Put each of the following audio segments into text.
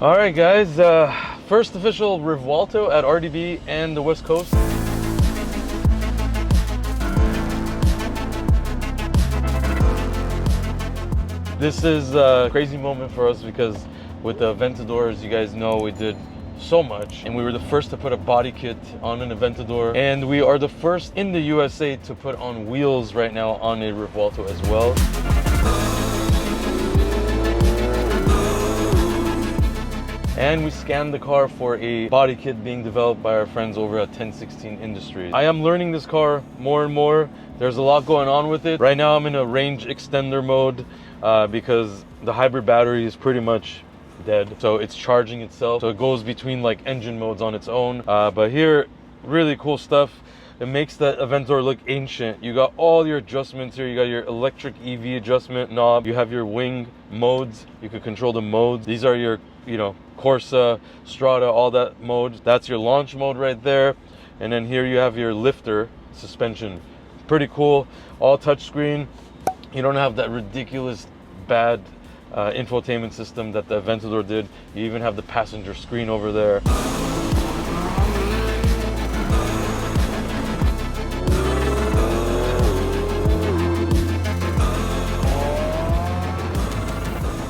All right, guys, first official Revuelto at RDB and the West Coast. This is a crazy moment for us because with the Aventador, as you guys know, we did so much, and we were the first to put a body kit on an Aventador, and we are the first in the USA to put on wheels right now on a Revuelto as well. And we scanned the car for a body kit being developed by our friends over at 1016 Industries. I am learning this car more and more. There's a lot going on with it. Right now I'm in a range extender mode because the hybrid battery is pretty much dead. So it's charging itself. So it goes between like engine modes on its own. But here, really cool stuff. It makes that Aventador look ancient. You got all your adjustments here. You got your electric EV adjustment knob. You have your wing modes. You can control the modes. These are your, Corsa, Strada, all that modes. That's your launch mode right there. And then here you have your lifter suspension. Pretty cool. All touchscreen. You don't have that ridiculous bad infotainment system that the Aventador did. You even have the passenger screen over there.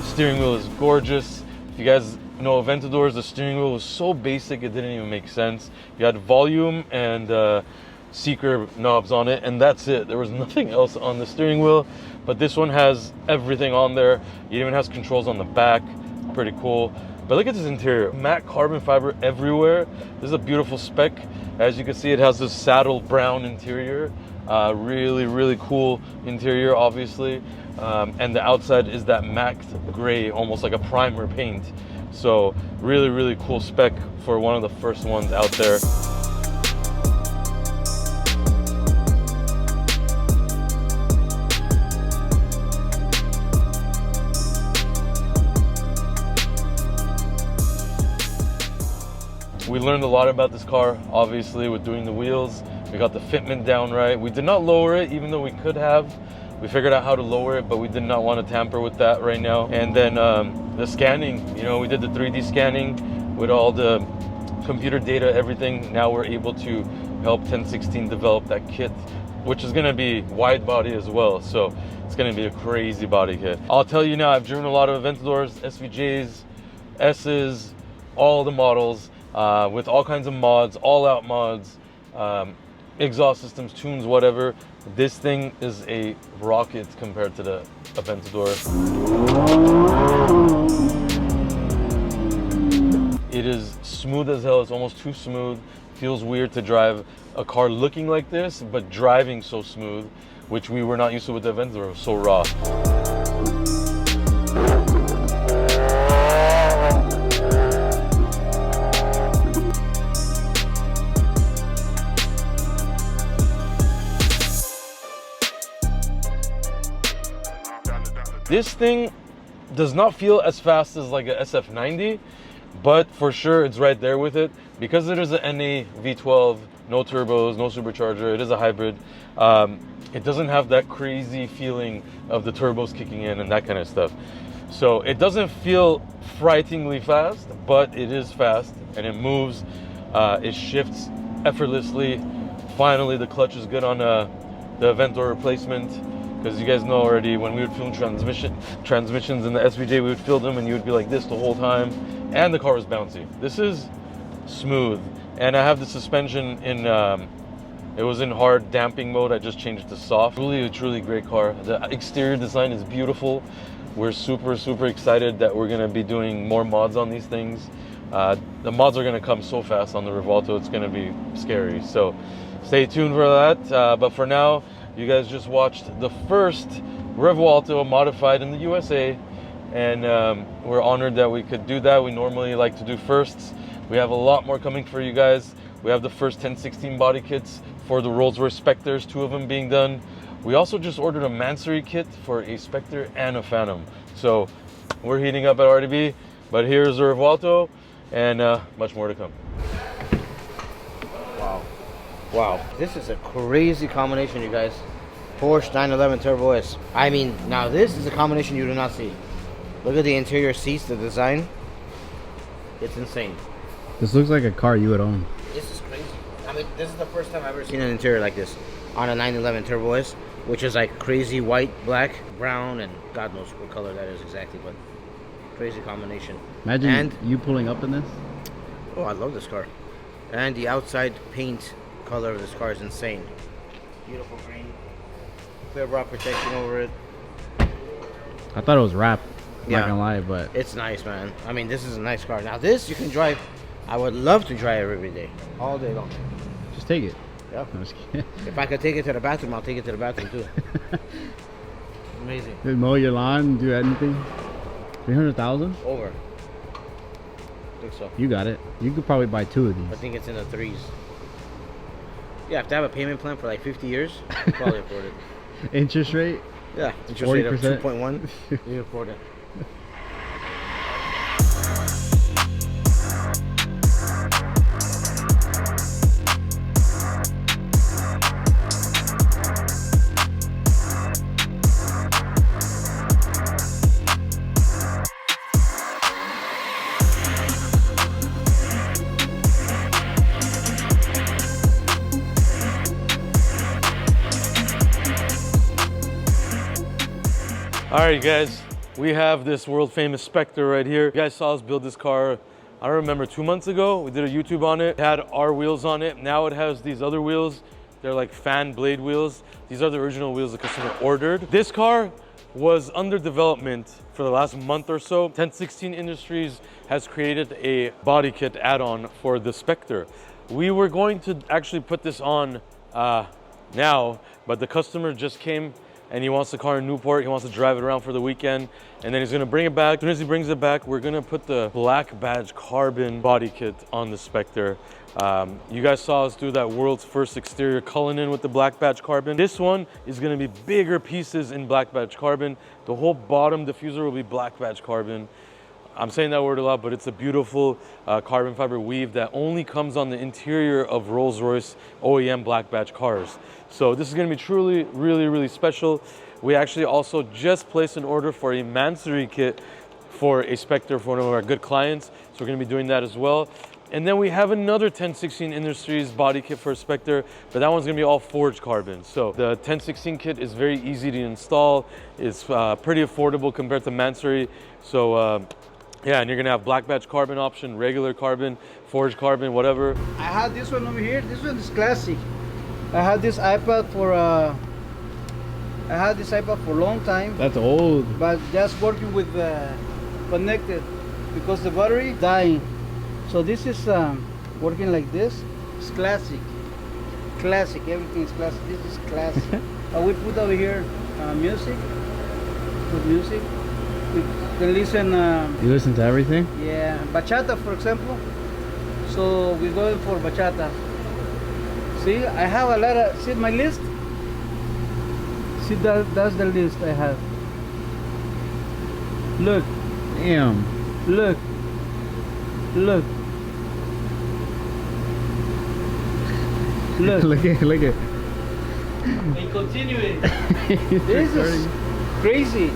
Steering wheel is gorgeous. If you guys know Aventadors, the steering wheel was so basic it didn't even make sense. You had volume and seeker knobs on it, and that's it. There was nothing else on the steering wheel, but this one has everything on there. It even has controls on the back. Pretty cool. But look at this interior. Matte carbon fiber everywhere. This is a beautiful spec. As you can see, it has this saddle brown interior. Really cool interior, obviously. And the outside is that matte gray, almost like a primer paint. So really cool spec for one of the first ones out there. We learned a lot about this car, obviously, with doing the wheels. We got the fitment down right. We did not lower it, even though we could have. We figured out how to lower it, but we did not want to tamper with that right now. And then the scanning, we did the 3D scanning with all the computer data, everything. Now we're able to help 1016 develop that kit, which is gonna be wide body as well. So it's gonna be a crazy body kit. I'll tell you now, I've driven a lot of Aventadors, SVJs, S's, all the models with all kinds of mods, all out mods, exhaust systems, tunes, whatever. This thing is a rocket compared to the Aventador. It is smooth as hell. It's almost too smooth. Feels weird to drive a car looking like this, but driving so smooth, which we were not used to with the Aventador. It was so raw. This thing does not feel as fast as like a SF90, but for sure it's right there with it. Because it is an NA V12, no turbos, no supercharger, it is a hybrid. It doesn't have that crazy feeling of the turbos kicking in and that kind of stuff. So it doesn't feel frighteningly fast, but it is fast and it moves. It shifts effortlessly. Finally, the clutch is good on the Aventador replacement. Because you guys know already, when we would film transmissions in the SVJ, we would film them and you would be like this the whole time. And the car was bouncy. This is smooth. And I have the suspension in, it was in hard damping mode. I just changed it to soft. Really a truly great car. The exterior design is beautiful. We're super excited that we're gonna be doing more mods on these things. The mods are gonna come so fast on the Revuelto, it's gonna be scary. So stay tuned for that. But for now, you guys just watched the first Revuelto modified in the USA, and we're honored that we could do that. We normally like to do firsts. We have a lot more coming for you guys. We have the first 1016 body kits for the Rolls Royce Spectres, 2 of them being done. We also just ordered a Mansory kit for a Spectre and a Phantom. So we're heating up at RDB, but here's the Revuelto, and much more to come. Wow, this is a crazy combination, you guys. Porsche 911 Turbo S. I mean, now this is a combination you do not see. Look at the interior seats, the design. It's insane. This looks like a car you would own. This is crazy. I mean, this is the first time I've ever seen an interior like this on a 911 Turbo S, which is like crazy white, black, brown, and God knows what color that is exactly, but crazy combination. Imagine you pulling up in this. Oh, I love this car. And the outside paint color of this car is insane. Beautiful green. Clear rock protection over it. I thought it was wrapped. Yeah. Not gonna lie, but It's nice, man. I mean, this is a nice car. Now this you can drive. I would love to drive every day, all day long. just take it. Yeah. I'm just kidding. If I could take it to the bathroom, I'll take it to the bathroom too. Amazing. Just mow your lawn, do anything. 300,000? Over. I think so. You got it. You could probably buy 2 of I these. think it's in the threes. Yeah, if they have a payment plan for like 50 years, you probably afford it. Interest rate? Yeah, interest rate of 40%. 2.1, you can afford it. All right, guys, we have this world famous Spectre right here. You guys saw us build this car, I don't remember, 2 months ago. We did a YouTube on it. It had our wheels on it. Now it has these other wheels. They're like fan blade wheels. These are the original wheels the customer ordered. This car was under development for the last month or so. 1016 Industries has created a body kit add-on for the Spectre. We were going to actually put this on now, but the customer just came and he wants the car in Newport. He wants to drive it around for the weekend, and then he's gonna bring it back. As soon as he brings it back, we're gonna put the black badge carbon body kit on the Spectre. You guys saw us do that world's first exterior Cullinan with the black badge carbon. This one is gonna be bigger pieces in black badge carbon. The whole bottom diffuser will be black badge carbon. I'm saying that word a lot, but it's a beautiful carbon fiber weave that only comes on the interior of Rolls Royce OEM black badge cars. So this is gonna be truly, really, really special. We actually also just placed an order for a Mansory kit for a Spectre for one of our good clients. So we're gonna be doing that as well. And then we have another 1016 Industries body kit for a Spectre, but that one's gonna be all forged carbon. So the 1016 kit is very easy to install. It's pretty affordable compared to Mansory. So yeah, and you're gonna have black badge carbon option, regular carbon, forged carbon, whatever. I had this one over here. This one is classic. I had this iPad for a long time, That's old. but just working with connected because the battery dying. So this is working like this. It's classic. Classic. Everything is classic. This is classic. We put over here music. Good music. We can listen. You listen to everything? Yeah, bachata, for example. So we're going for bachata. See, I have a lot of. See my list. See, that's the list I have. Look, Damn. look, look, look. Look at. And continue it. This is crazy.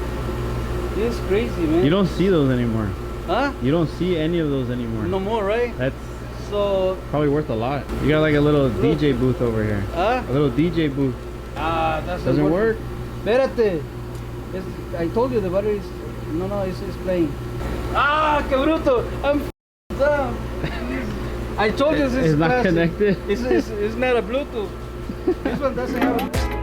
This is crazy, man. You don't see those anymore. Huh? You don't see any of those anymore. No more, right? That's So, probably worth a lot. You got like a little Look. DJ booth over here. huh? A little DJ booth. That's Doesn't work? Espérate. I told you the battery is. No, it's playing. Que bruto! I'm down. I told you this is It's not classic. connected. It's not a Bluetooth. This one doesn't have a.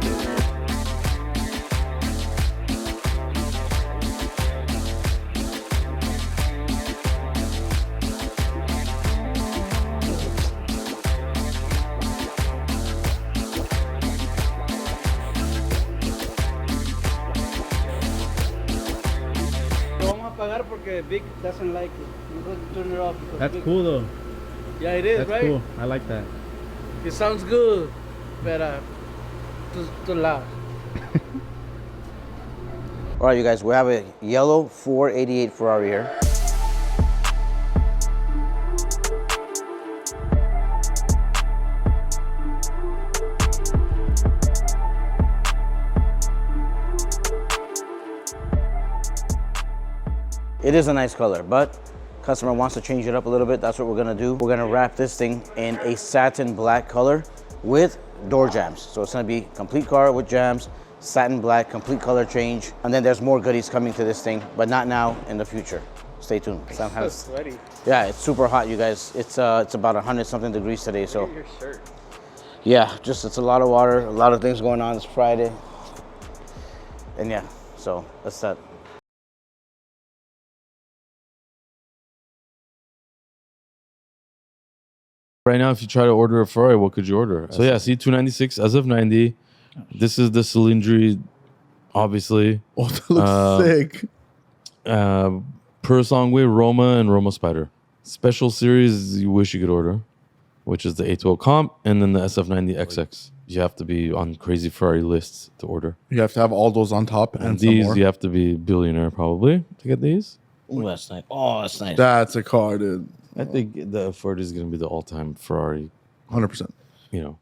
Apagar porque Vic doesn't like it. We're going to turn it off. because That's Vic- cool though. Yeah, it is, That's right? cool. I like that. It sounds good, but too loud. All right, you guys, we have a yellow 488 Ferrari here. It is a nice color, but Customer wants to change it up a little bit. That's what we're gonna do. We're gonna wrap this thing in a satin black color with door jams. So it's gonna be complete car with jams, satin black, complete color change. And then there's more goodies coming to this thing, but not now, in the future. Stay tuned. Sam has, So sweaty. yeah, it's super hot, you guys. It's about 100 something degrees today, so. Your shirt. Yeah, just it's a lot of water, a lot of things going on. It's Friday. And yeah, so that's that. Right now, if you try to order a Ferrari, what could you order? So yeah, C296 as of 90. This is the cylindry, obviously. Oh, that looks sick. Per Songway, Roma, and Roma Spider. Special series you wish you could order, which is the A12 Comp, and then the SF90 XX. You have to be on crazy Ferrari lists to order. You have to have all those on top and some these, more. you have to be billionaire probably to get these. Ooh, that's nice. Oh, that's nice. That's a car, dude. I think the Ford is going to be the all-time Ferrari, 100%. you know.